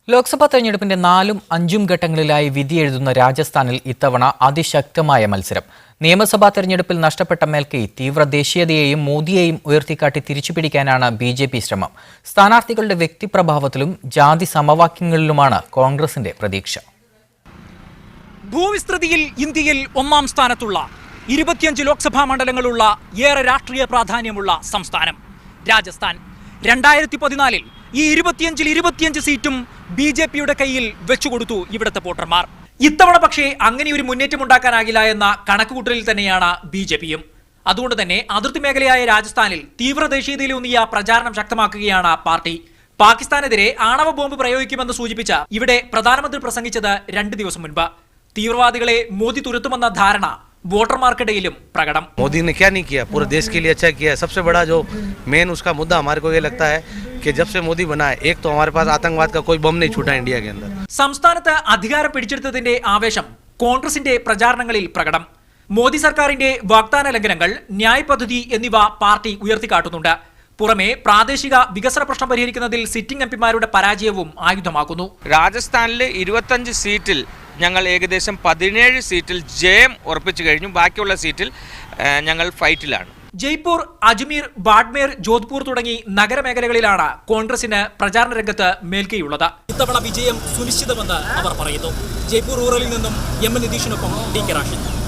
ലോക്സഭാ തെരഞ്ഞെടുപ്പിന്റെ 4ഉം 5ഉം ഘട്ടങ്ങളിലായി വിധിയെഴുതുന്ന രാജസ്ഥാനിൽ ഇത്തവണ അതിശക്തമായ മത്സരം. നിയമസഭാ തെരഞ്ഞെടുപ്പിൽ നഷ്ടപ്പെട്ട മേൽക്കൈ തീവ്ര ദേശീയതയെയും മോദിയെയും ഉയർത്തിക്കാട്ടി തിരിച്ചുപിടിക്കാനാണ് ബിജെപി ശ്രമം. സ്ഥാനാർത്ഥികളുടെ വ്യക്തിപ്രഭാവത്തിലും ജാതി സമവാക്യങ്ങളിലുമാണ് കോൺഗ്രസിന്റെ പ്രതീക്ഷ. ഭൂവിസ്തൃതിയിൽ ഇന്ത്യയിൽ 1ാം സ്ഥാനത്തുള്ള 25 ലോക്സഭാ മണ്ഡലങ്ങളുള്ള ഏറെ രാഷ്ട്രീയ പ്രാധാന്യമുള്ള സംസ്ഥാനം രാജസ്ഥാൻ. 2014-ൽ ഈ 25 സീറ്റും ബിജെപിയുടെ കയ്യിൽ വെച്ചുകൊടുത്തു ഇവിടുത്തെ വോട്ടർമാർ. ഇത്തവണ പക്ഷേ അങ്ങനെ ഒരു മുന്നേറ്റം ഉണ്ടാക്കാനാകില്ല എന്ന കണക്കുകൂട്ടലിൽ തന്നെയാണ് ബിജെപിയും. അതുകൊണ്ട് തന്നെ അതിർത്തി മേഖലയായ രാജസ്ഥാനിൽ തീവ്ര ദേശീയതയിലൂന്നിയ പ്രചാരണം ശക്തമാക്കുകയാണ് പാർട്ടി. പാകിസ്ഥാനെതിരെ ആണവ ബോംബ് പ്രയോഗിക്കുമെന്ന് സൂചിപ്പിച്ച ഇവിടെ പ്രധാനമന്ത്രി പ്രസംഗിച്ചത് 2 ദിവസം മുൻപ്. തീവ്രവാദികളെ മോദി തുരത്തുമെന്ന ധാരണ വോട്ടർമാർക്കിടയിലും പ്രകടം. मोदी ने क्या नहीं किया, पूरे देश के लिए अच्छा किया है. सबसे बड़ा जो मेन उसका मुद्दा हमारे को ये लगता है कि जब से मोदी बना है, एक तो हमारे पास आतंकवाद का कोई बम नहीं छूटा इंडिया के अंदर. സംസ്ഥാനത്ത് അധികാരം പിടിച്ചെടുത്തതിന്റെ ആവേശം കോൺഗ്രസിന്റെ പ്രചാരണങ്ങളിൽ പ്രകടം. മോദി സർക്കാരിന്റെ വാഗ്ദാന ലംഘനങ്ങൾ, ന്യായ് പദ്ധതി എന്നിവ പാർട്ടി ഉയർത്തിക്കാട്ടുന്നുണ്ട്. പുറമെ പ്രാദേശിക വികസന പ്രശ്നം പരിഹരിക്കുന്നതിൽ സിറ്റിംഗ് എംപിമാരുടെ പരാജയവും ആയുധമാക്കുന്നു. രാജസ്ഥാനിലെ 25 സീറ്റിൽ ഞങ്ങൾ ഏകദേശം 17 സീറ്റിൽ ജയം ഉറപ്പിച്ചു കഴിഞ്ഞു. ബാക്കിയുള്ള സീറ്റിൽ ഞങ്ങൾ ഫൈറ്റിലാണ്. ജയ്പൂർ, അജ്മീർ, ബാഡ്മേർ, ജോധ്പൂർ തുടങ്ങി നഗരമേഖലകളിലാണ് കോൺഗ്രസിന് പ്രചാരണ രംഗത്ത് മേൽക്കൈയുള്ളത്. ഇത്തവണ വിജയം സുനിശ്ചിതമെന്ന് അവർ പറയുന്നു. ജയ്പൂർ റൂറലിൽ നിന്നും എം നിതീഷിനൊപ്പം ടി കെ റാഷിദ്.